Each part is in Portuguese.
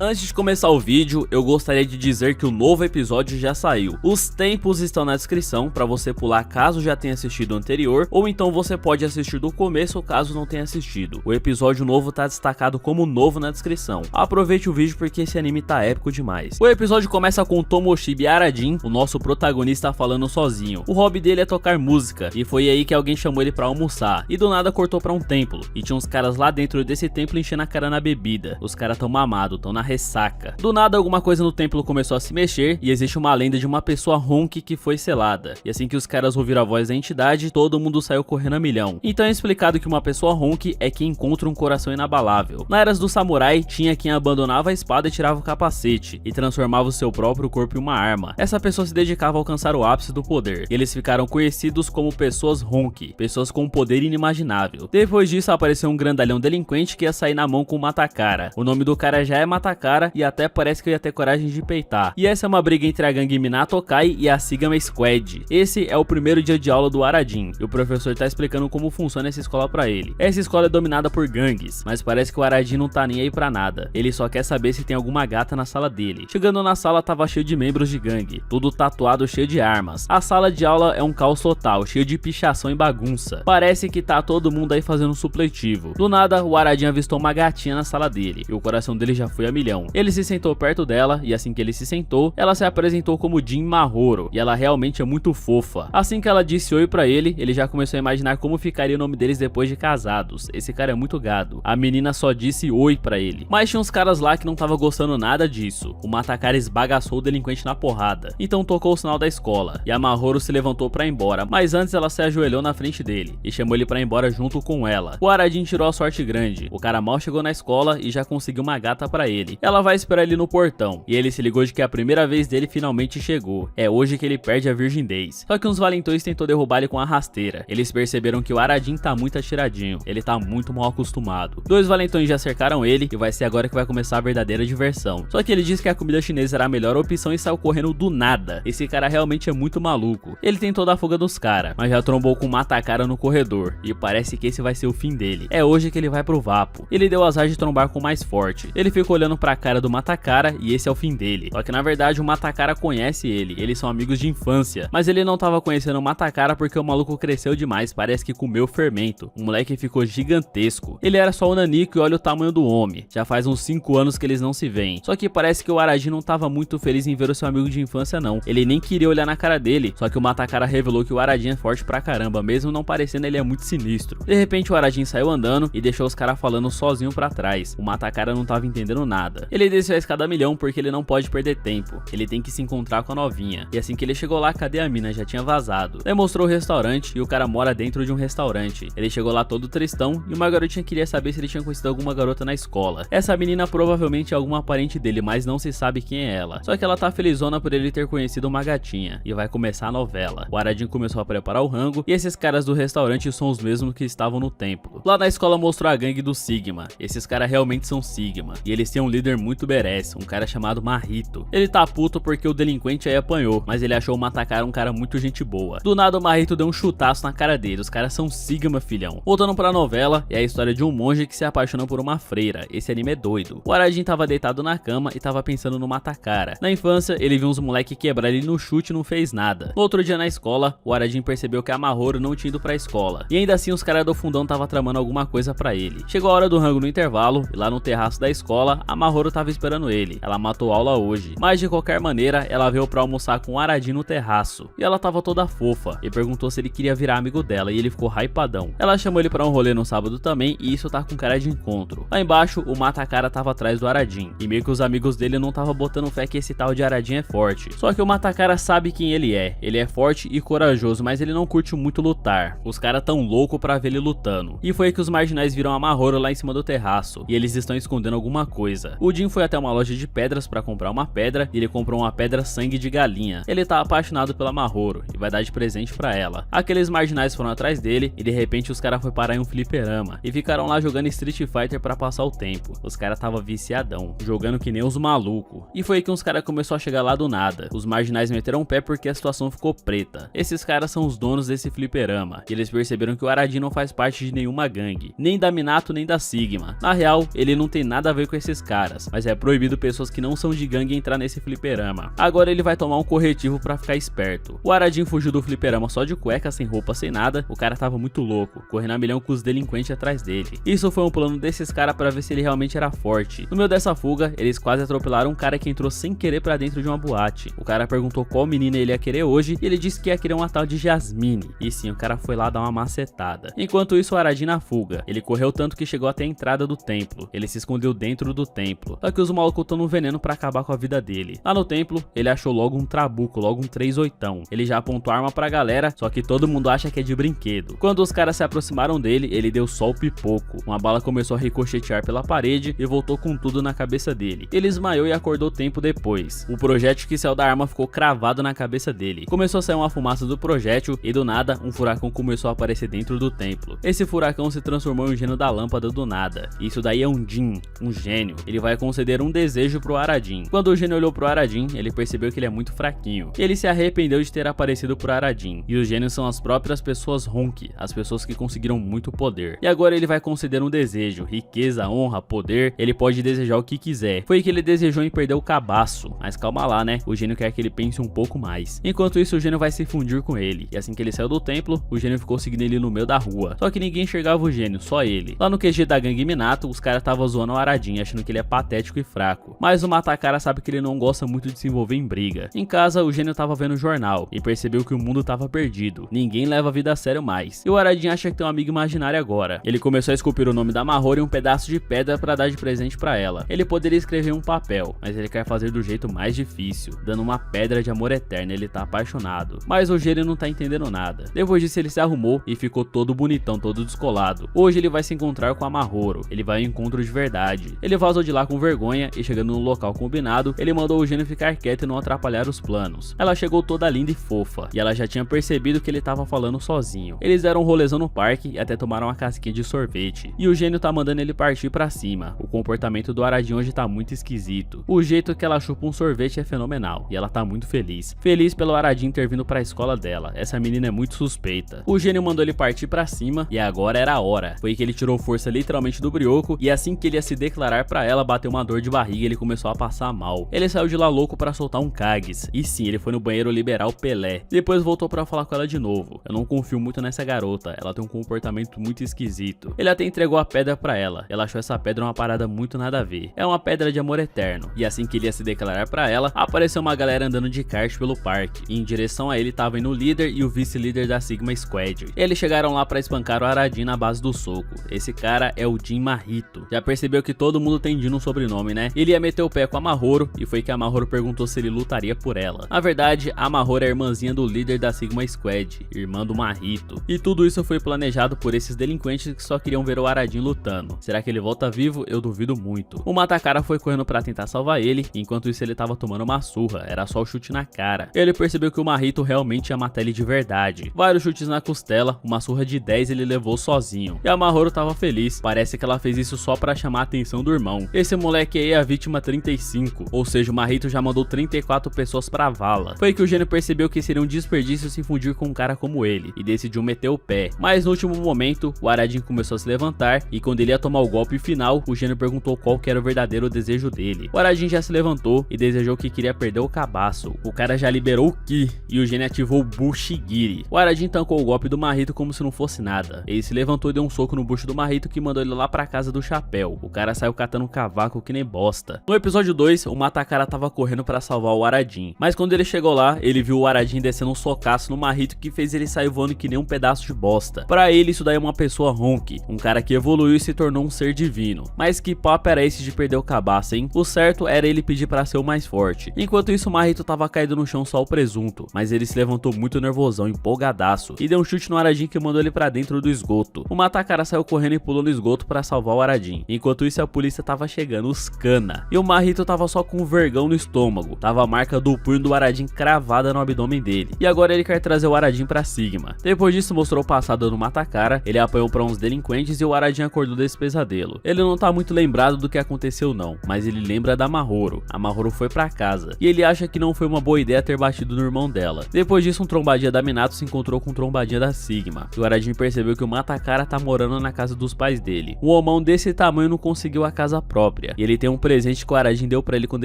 Antes de começar o vídeo, eu gostaria de dizer que o novo episódio já saiu. Os tempos estão na descrição para você pular caso já tenha assistido o anterior, ou então você pode assistir do começo caso não tenha assistido. O episódio novo tá destacado como novo na descrição. Aproveite o vídeo porque esse anime tá épico demais. O episódio começa com Tomoshibi Arajin, o nosso protagonista, falando sozinho. O hobby dele é tocar música, e foi aí que alguém chamou ele pra almoçar, e do nada cortou pra um templo, e tinha uns caras lá dentro desse templo enchendo a cara na bebida. Os caras tão mamados, tão na ressaca. Do nada alguma coisa no templo começou a se mexer e existe uma lenda de uma pessoa Honki que foi selada. E assim que os caras ouviram a voz da entidade, todo mundo saiu correndo a milhão. Então é explicado que uma pessoa Honki é quem encontra um coração inabalável. Na Eras do Samurai, tinha quem abandonava a espada e tirava o capacete e transformava o seu próprio corpo em uma arma. Essa pessoa se dedicava a alcançar o ápice do poder. E eles ficaram conhecidos como pessoas Honki, pessoas com um poder inimaginável. Depois disso apareceu um grandalhão delinquente que ia sair na mão com o Matakara. O nome do cara já é Matakara e até parece que eu ia ter coragem de peitar. E essa é uma briga entre a gangue Minato Kai e a Sigma Squad. Esse é o primeiro dia de aula do Arajin e o professor tá explicando como funciona essa escola pra ele. Essa escola é dominada por gangues, mas parece que o Arajin não tá nem aí pra nada. Ele só quer saber se tem alguma gata na sala dele. Chegando na sala tava cheio de membros de gangue, tudo tatuado, cheio de armas. A sala de aula é um caos total, cheio de pichação e bagunça. Parece que tá todo mundo aí fazendo um supletivo. Do nada, o Arajin avistou uma gatinha na sala dele e o coração dele já foi a milhão. Ele se sentou perto dela e assim que ele se sentou, ela se apresentou como Jin Mahoro e ela realmente é muito fofa. Assim que ela disse oi pra ele já começou a imaginar como ficaria o nome deles depois de casados. Esse cara é muito gado. A menina só disse oi pra ele. Mas tinha uns caras lá que não tava gostando nada disso. O Matakara esbagaçou o delinquente na porrada. Então tocou o sinal da escola e a Mahoro se levantou pra ir embora, mas antes ela se ajoelhou na frente dele e chamou ele pra ir embora junto com ela. O Arajin tirou a sorte grande. O cara mal chegou na escola e já conseguiu uma gata pra ele. Ela vai esperar ele no portão e ele se ligou de que a primeira vez dele finalmente chegou. É hoje que ele perde a virgindez. Só que uns valentões tentou derrubar ele com a rasteira. Eles perceberam que o Arajin tá muito atiradinho. Ele tá muito mal acostumado. Dois valentões já cercaram ele e vai ser agora que vai começar a verdadeira diversão. Só que ele disse que a comida chinesa era a melhor opção e saiu correndo do nada. Esse cara realmente é muito maluco. Ele tentou dar fuga dos caras, mas já trombou com o Matakara no corredor e parece que esse vai ser o fim dele. É hoje que ele vai pro Vapo. Ele deu azar de trombar com o mais forte. Ele ficou olhando pra cara do Matakara e esse é o fim dele. Só que na verdade o Matakara conhece ele, eles são amigos de infância, mas ele não tava conhecendo o Matakara porque o maluco cresceu demais, parece que comeu fermento. O moleque ficou gigantesco. Ele era só o nanico e olha o tamanho do homem. Já faz uns 5 anos que eles não se veem. Só que parece que o Arajin não tava muito feliz em ver o seu amigo de infância não. Ele nem queria olhar na cara dele, só que o Matakara revelou que o Arajin é forte pra caramba, mesmo não parecendo ele é muito sinistro. De repente o Arajin saiu andando e deixou os caras falando sozinho pra trás. O Matakara não tava entendendo nada. Ele desceu a escada milhão porque ele não pode perder tempo. Ele tem que se encontrar com a novinha. E assim que ele chegou lá, cadê a mina? Já tinha vazado. Demonstrou o restaurante e o cara mora dentro de um restaurante. Ele chegou lá todo tristão e uma garotinha queria saber se ele tinha conhecido alguma garota na escola. Essa menina provavelmente é alguma parente dele, mas não se sabe quem é ela. Só que ela tá felizona por ele ter conhecido uma gatinha. E vai começar a novela. O Arajin começou a preparar o rango e esses caras do restaurante são os mesmos que estavam no templo. Lá na escola mostrou a gangue do Sigma. Esses caras realmente são Sigma. E eles têm um líder muito badass, um cara chamado Mahito. Ele tá puto porque o delinquente aí apanhou, mas ele achou o Matakara um cara muito gente boa. Do nada o Mahito deu um chutaço na cara dele. Os caras são Sigma, filhão. Voltando pra novela, é a história de um monge que se apaixona por uma freira. Esse anime é doido. O Arajin tava deitado na cama e tava pensando no Matakara. Na infância, ele viu uns moleque quebrar ele no chute e não fez nada. No outro dia na escola, o Arajin percebeu que a Mahoro não tinha ido pra escola. E ainda assim os caras do fundão tava tramando alguma coisa pra ele. Chegou a hora do rango no intervalo e lá no terraço da escola, a Mahoro tava esperando ele. Ela matou aula hoje, mas de qualquer maneira ela veio pra almoçar com o Arajin no terraço e ela tava toda fofa e perguntou se ele queria virar amigo dela e ele ficou hypadão. Ela chamou ele pra um rolê no sábado também e isso tá com cara de encontro. Lá embaixo o Matakara tava atrás do Arajin e meio que os amigos dele não tava botando fé que esse tal de Arajin é forte. Só que o Matakara sabe quem ele é forte e corajoso, mas ele não curte muito lutar. Os caras tão louco pra ver ele lutando. E foi aí que os marginais viram a Mahoro lá em cima do terraço e eles estão escondendo alguma coisa. O Jin foi até uma loja de pedras pra comprar uma pedra e ele comprou uma pedra sangue de galinha. Ele tá apaixonado pela Mahoro e vai dar de presente pra ela. Aqueles marginais foram atrás dele e de repente os caras foram parar em um fliperama e ficaram lá jogando Street Fighter pra passar o tempo. Os caras tava viciadão, jogando que nem os malucos. E foi aí que uns caras começou a chegar lá do nada. Os marginais meteram o pé porque a situação ficou preta. Esses caras são os donos desse fliperama e eles perceberam que o Arajin não faz parte de nenhuma gangue, nem da Minato nem da Sigma. Na real, ele não tem nada a ver com esses caras. caras, mas é proibido pessoas que não são de gangue entrar nesse fliperama. Agora ele vai tomar um corretivo pra ficar esperto. O Aradin fugiu do fliperama só de cueca, sem roupa, sem nada. O cara tava muito louco, correndo a milhão com os delinquentes atrás dele. Isso foi um plano desses caras pra ver se ele realmente era forte. No meio dessa fuga, eles quase atropelaram um cara que entrou sem querer pra dentro de uma boate. O cara perguntou qual menina ele ia querer hoje e ele disse que ia querer uma tal de Jasmine. E sim, o cara foi lá dar uma macetada. Enquanto isso, o Aradin na fuga. Ele correu tanto que chegou até a entrada do templo. Ele se escondeu dentro do templo. Só que os malucos estão no veneno pra acabar com a vida dele. Lá no templo, ele achou logo um trabuco, logo um 38. Ele já apontou a arma pra galera, só que todo mundo acha que é de brinquedo. Quando os caras se aproximaram dele, ele deu só o pipoco. Uma bala começou a ricochetear pela parede e voltou com tudo na cabeça dele. Ele desmaiou e acordou tempo depois. O projétil que saiu da arma ficou cravado na cabeça dele. Começou a sair uma fumaça do projétil e do nada, um furacão começou a aparecer dentro do templo. Esse furacão se transformou em um gênio da lâmpada do nada. Isso daí é um Jin, um gênio. Ele vai conceder um desejo pro Aradin. Quando o gênio olhou pro Aradin, ele percebeu que ele é muito fraquinho. Ele se arrependeu de ter aparecido pro Aradin. E os gênios são as próprias pessoas Honk, as pessoas que conseguiram muito poder. E agora ele vai conceder um desejo, riqueza, honra, poder. Ele pode desejar o que quiser. Foi que ele desejou em perder o cabaço. Mas calma lá, né? O gênio quer que ele pense um pouco mais. Enquanto isso, o gênio vai se fundir com ele. E assim que ele saiu do templo, o gênio ficou seguindo ele no meio da rua. Só que ninguém enxergava o gênio, só ele. Lá no QG da gangue Minato, os caras estavam zoando o Aradin, achando que ele é patético e fraco. Mas o Matacara sabe que ele não gosta muito de se envolver em briga. Em casa, o gênio tava vendo o jornal e percebeu que o mundo tava perdido. Ninguém leva a vida a sério mais. E o Aradin acha que tem um amigo imaginário agora. Ele começou a esculpir o nome da Mahoro em um pedaço de pedra pra dar de presente pra ela. Ele poderia escrever um papel, mas ele quer fazer do jeito mais difícil, dando uma pedra de amor eterno. Ele tá apaixonado. Mas o gênio não tá entendendo nada. Depois disso, ele se arrumou e ficou todo bonitão, todo descolado. Hoje ele vai se encontrar com a Mahoro. Ele vai ao encontro de verdade. Ele vazou de lá com vergonha e chegando no local combinado, ele mandou o gênio ficar quieto e não atrapalhar os planos. Ela chegou toda linda e fofa, e ela já tinha percebido que ele tava falando sozinho. Eles deram um rolezão no parque e até tomaram uma casquinha de sorvete. E o gênio tá mandando ele partir pra cima. O comportamento do Aradin hoje tá muito esquisito. O jeito que ela chupa um sorvete é fenomenal, e ela tá muito feliz. Feliz pelo Aradin ter vindo pra escola dela. Essa menina é muito suspeita. O gênio mandou ele partir pra cima, e agora era a hora. Foi que ele tirou força literalmente do brioco, e assim que ele ia se declarar pra ela, bateu uma dor de barriga e ele começou a passar mal. Ele saiu de lá louco pra soltar um Kages. E sim, ele foi no banheiro liberar o Pelé. Depois voltou pra falar com ela de novo. Eu não confio muito nessa garota, ela tem um comportamento muito esquisito. Ele até entregou a pedra pra ela. Ela achou essa pedra uma parada muito nada a ver. É uma pedra de amor eterno. E assim que ele ia se declarar pra ela, apareceu uma galera andando de kart pelo parque. E em direção a ele tava indo o líder e o vice-líder da Sigma Squad. Eles chegaram lá pra espancar o Aradin na base do soco. Esse cara é o Jin Mahito. Já percebeu que todo mundo tem Jin no sobrenome, né? Ele ia meter o pé com a Mahoro e foi que a Mahoro perguntou se ele lutaria por ela. Na verdade, a Mahoro é a irmãzinha do líder da Sigma Squad, irmã do Mahito. E tudo isso foi planejado por esses delinquentes que só queriam ver o Aradin lutando. Será que ele volta vivo? Eu duvido muito. O Matacara foi correndo pra tentar salvar ele, enquanto isso ele tava tomando uma surra, era só o chute na cara. Ele percebeu que o Mahito realmente ia matar ele de verdade. Vários chutes na costela, uma surra de 10 ele levou sozinho. E a Mahoro tava feliz, parece que ela fez isso só pra chamar a atenção do irmão. Esse moleque aí é a vítima 35, ou seja, o Mahito já mandou 34 pessoas pra vala. Foi que o gênio percebeu que seria um desperdício se fundir com um cara como ele, e decidiu meter o pé. Mas no último momento, o Aradin começou a se levantar, e quando ele ia tomar o golpe final, o gênio perguntou qual que era o verdadeiro desejo dele. O Aradin já se levantou e desejou que queria perder o cabaço. O cara já liberou o Ki, e o gênio ativou o Bushigiri. O Aradin tancou o golpe do Mahito como se não fosse nada. Ele se levantou e deu um soco no bucho do Mahito que mandou ele lá pra casa do chapéu. O cara saiu catando um cavaco que nem bosta. No episódio 2, o Matacara tava correndo pra salvar o Aradin. Mas quando ele chegou lá, ele viu o Aradin descendo um socaço no Mahito que fez ele sair voando que nem um pedaço de bosta. Pra ele, isso daí é uma pessoa Honk, um cara que evoluiu e se tornou um ser divino. Mas que papo era esse de perder o cabaço, hein? O certo era ele pedir pra ser o mais forte. Enquanto isso, o Mahito tava caído no chão só o presunto, mas ele se levantou muito nervosão, empolgadaço, e deu um chute no Aradin que mandou ele pra dentro do esgoto. O Matacara saiu correndo e pulou no esgoto pra salvar o Aradin. Enquanto isso, a polícia tava chegando, os cana. E o Mahito tava só com um vergão no estômago. Tava a marca do punho do Aradin cravada no abdômen dele. E agora ele quer trazer o Aradin pra Sigma. Depois disso, mostrou o passado do Matacara. Ele apanhou pra uns delinquentes e o Aradin acordou desse pesadelo. Ele não tá muito lembrado do que aconteceu não, mas ele lembra da Mahoro. A Mahoro foi pra casa. E ele acha que não foi uma boa ideia ter batido no irmão dela. Depois disso, um trombadinha da Minato se encontrou com um trombadinha da Sigma. E o Aradin percebeu que o Matacara tá morando na casa dos pais dele. Um homão desse tamanho não conseguiu a casa própria. própria. E ele tem um presente que o Arajin deu pra ele quando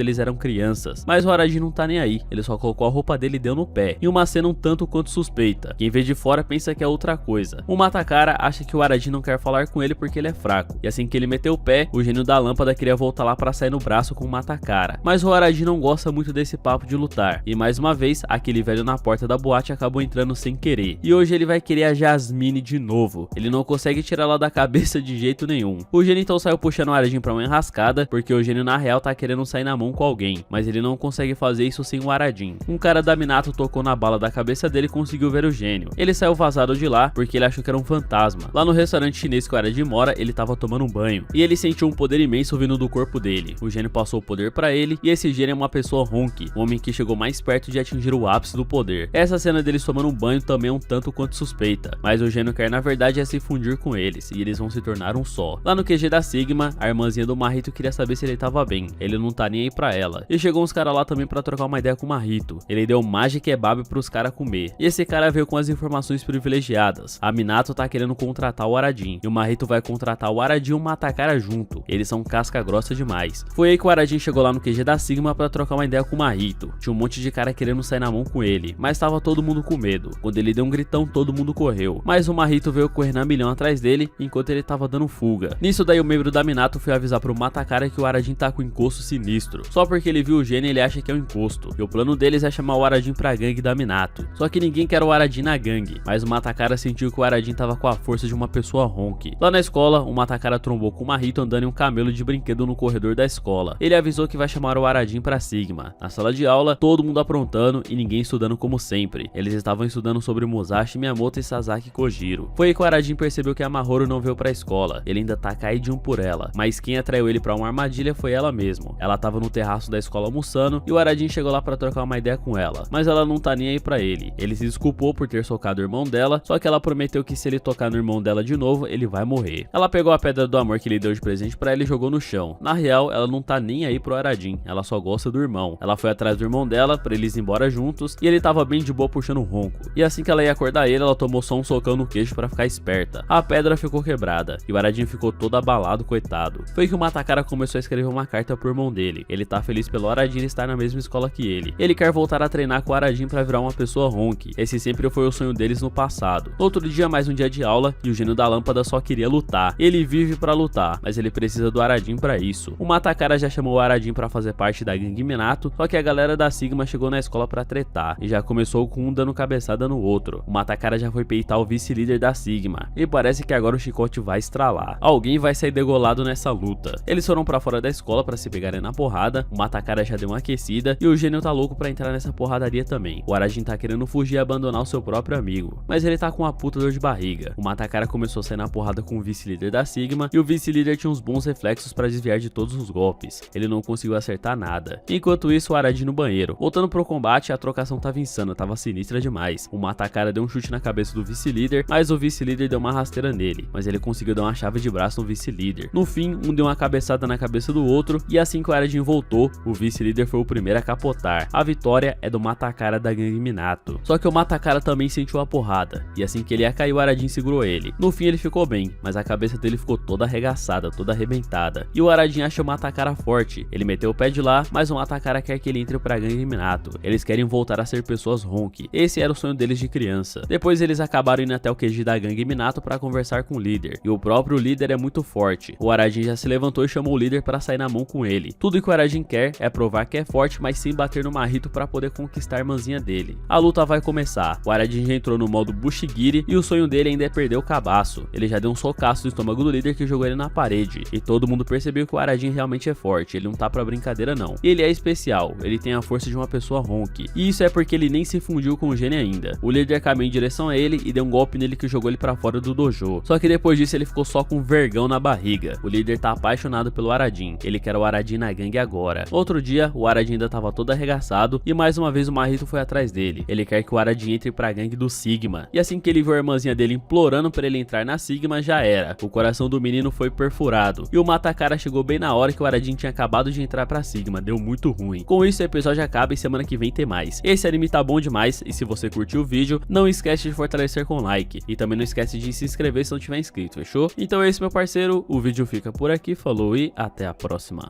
eles eram crianças. Mas o Arajin não tá nem aí, ele só colocou a roupa dele e deu no pé. E uma cena um tanto quanto suspeita. Quem vê de fora pensa que é outra coisa. O Mata-Cara acha que o Arajin não quer falar com ele porque ele é fraco. E assim que ele meteu o pé, o gênio da lâmpada queria voltar lá pra sair no braço com o Mata-Cara. Mas o Arajin não gosta muito desse papo de lutar. E mais uma vez, aquele velho na porta da boate acabou entrando sem querer. E hoje ele vai querer a Jasmine de novo. Ele não consegue tirar ela da cabeça de jeito nenhum. O gênio então saiu puxando o Arajin pra uma enrascada, porque o gênio na real tá querendo sair na mão com alguém. Mas ele não consegue fazer isso sem o Arajin. Um cara da Minato tocou na bala da cabeça dele e conseguiu ver o gênio. Ele saiu vazado de lá porque ele achou que era um fantasma. Lá no restaurante chinês que o Arajin mora, ele tava tomando um banho. E ele sentiu um poder imenso vindo do corpo dele. O gênio passou o poder pra ele, e esse gênio é uma pessoa Honk, o homem que chegou mais perto de atingir o ápice do poder. Essa cena deles tomando um banho também é um tanto quanto suspeita, mas o gênio quer na verdade é se fundir com eles, e eles vão se tornar um só. Lá no QG da Sigma, a irmãzinha do Mahito queria saber se ele tava bem, ele não tá nem aí pra ela. E chegou uns caras lá também pra trocar uma ideia com o Mahito. Ele deu Magic Kebab pros caras comer, e esse cara veio com as informações privilegiadas. A Minato tá querendo contratar o Arajin, e o Mahito vai contratar o Arajin e o Mata-Cara junto. Eles são casca grossa demais. Foi aí que o Arajin chegou lá no QG da Sigma pra trocar uma ideia com o Mahito. Tinha um monte de cara querendo sair na mão com ele, mas tava todo mundo com medo. Quando ele deu um gritão, todo mundo correu. Mas o Mahito veio correr na milhão atrás dele, enquanto ele tava dando fuga. Nisso daí o membro da Minato foi avisar pro Mata-Cara que o Arajin tá com um encosto sinistro. Só porque ele viu o gênio, ele acha que é um encosto. E o plano deles é chamar o Arajin pra gangue da Minato. Só que ninguém quer o Arajin na gangue, mas o Mata-Cara sentiu que o Arajin tava com a força de uma pessoa Honk. Lá na escola, o Mata-Cara trombou com o Mahito andando em um camelo de brinquedo no corredor da escola. Ele avisou que vai chamar o Arajin pra Sigma. Na sala de aula, todo mundo aprontando e ninguém estudando como sempre. Eles estavam estudando sobre Musashi Miyamoto e Sasaki Kojiro. Foi aí que o Arajin percebeu que a Mahoru não veio pra escola. Ele ainda tá caidinho por ela, mas quem atraiu ele pra uma armadilha foi ela mesmo. Ela tava no terraço da escola almoçando e o Arajin chegou lá pra trocar uma ideia com ela, mas ela não tá nem aí pra ele. Ele se desculpou por ter socado o irmão dela, só que ela prometeu que se ele tocar no irmão dela de novo, ele vai morrer. Ela pegou a pedra do amor que ele deu de presente pra ela e jogou no chão. Na real, ela não tá nem aí pro Arajin, ela só gosta do irmão. Ela foi atrás do irmão dela pra eles ir embora juntos e ele tava bem de boa puxando um ronco. E assim que ela ia acordar ele, ela tomou só um socão no queixo pra ficar esperta. A pedra ficou quebrada e o Arajin ficou todo abalado, coitado. Foi que o Mata-Cara começou a escrever uma carta pro irmão dele. Ele tá feliz pelo Arajin estar na mesma escola que ele. Ele quer voltar a treinar com o Arajin pra virar uma pessoa Honk. Esse sempre foi o sonho deles no passado. No outro dia, mais um dia de aula, e o gênio da lâmpada só queria lutar. Ele vive pra lutar, mas ele precisa do Arajin pra isso. O Mata-Cara já chamou o Arajin pra fazer parte da gangue Minato, só que a galera da Sigma chegou na escola pra tretar, e já começou com um dando cabeçada no outro. O Mata-Cara já foi peitar o vice-líder da Sigma, e parece que agora o chicote vai estralar. Alguém vai sair degolado nessa luta. Eles foram pra fora da escola pra se pegarem na porrada, o Mata-Cara já deu uma aquecida, e o gênio tá louco pra entrar nessa porradaria também. O Arajin tá querendo fugir e abandonar o seu próprio amigo, mas ele tá com uma puta dor de barriga. O Mata-Cara começou a sair na porrada com o vice-líder da Sigma, e o vice-líder tinha uns bons reflexos pra desviar de todos os golpes. Ele não conseguiu acertar nada. Enquanto isso, o Arajin no banheiro. Voltando pro combate, a trocação tava insana, tava sinistra demais. O Mata-Cara deu um chute na cabeça do vice-líder, mas o vice-líder deu uma rasteira nele, mas ele conseguiu dar uma chave de braço no vice-líder. No fim, um deu uma cabeçada na cabeça do outro, e assim que o Arajin voltou, o vice-líder foi o primeiro a capotar. A vitória é do Mata-Cara da gangue Minato. Só que o Mata-Cara também sentiu a porrada, e assim que ele ia cair, o Arajin segurou ele. No fim ele ficou bem, mas a cabeça dele ficou toda arregaçada, toda arrebentada. E o Arajin achou o Mata-Cara forte. Ele meteu o pé de lá, mas o Mata-Cara quer que ele entre pra gangue Minato. Eles querem voltar a ser pessoas Honk. Esse era o sonho deles de criança. Depois eles acabaram indo até o QG da gangue Minato pra conversar com o líder. E o próprio líder é muito forte. O Arajin já se levantou e chamou o líder pra sair na mão com ele. Tudo que o Arajin quer é provar que é forte, mas sem bater no Mahito pra poder conquistar a irmãzinha dele. A luta vai começar. O Arajin já entrou no modo Bushigiri e o sonho dele ainda é perder o cabaço. Ele já deu um socaço no estômago do líder que jogou ele na parede. E todo mundo percebeu que o Arajin realmente é forte. Ele não tá pra brincadeira não. E ele é especial. Ele tem a força de uma pessoa Honk. E isso é porque ele nem se fundiu com o gênio ainda. O líder caminhou em direção a ele e deu um golpe nele que jogou ele pra fora do dojo. Só que depois disso ele ficou só com um vergão na barriga. O líder tá apaixonado pelo Arajin. Ele quer o Arajin na gangue agora. Outro dia, o Arajin ainda tava todo arregaçado e mais uma vez o Mahito foi atrás dele. Ele quer que o Arajin entre pra gangue do Sigma. E assim que ele viu a irmãzinha dele implorando pra ele entrar na Sigma, já era. O coração do menino foi perfurado. E o Mata-Cara chegou bem na hora que o Arajin tinha acabado de entrar pra Sigma. Deu muito ruim. Com isso, o episódio acaba e semana que vem tem mais. Esse anime tá bom demais e se você curtiu o vídeo, não esquece de fortalecer com like. E também não esquece de se inscrever se não tiver inscrito, fechou? Então é isso, meu parceiro. O vídeo fica por aqui. Falou e e até a próxima.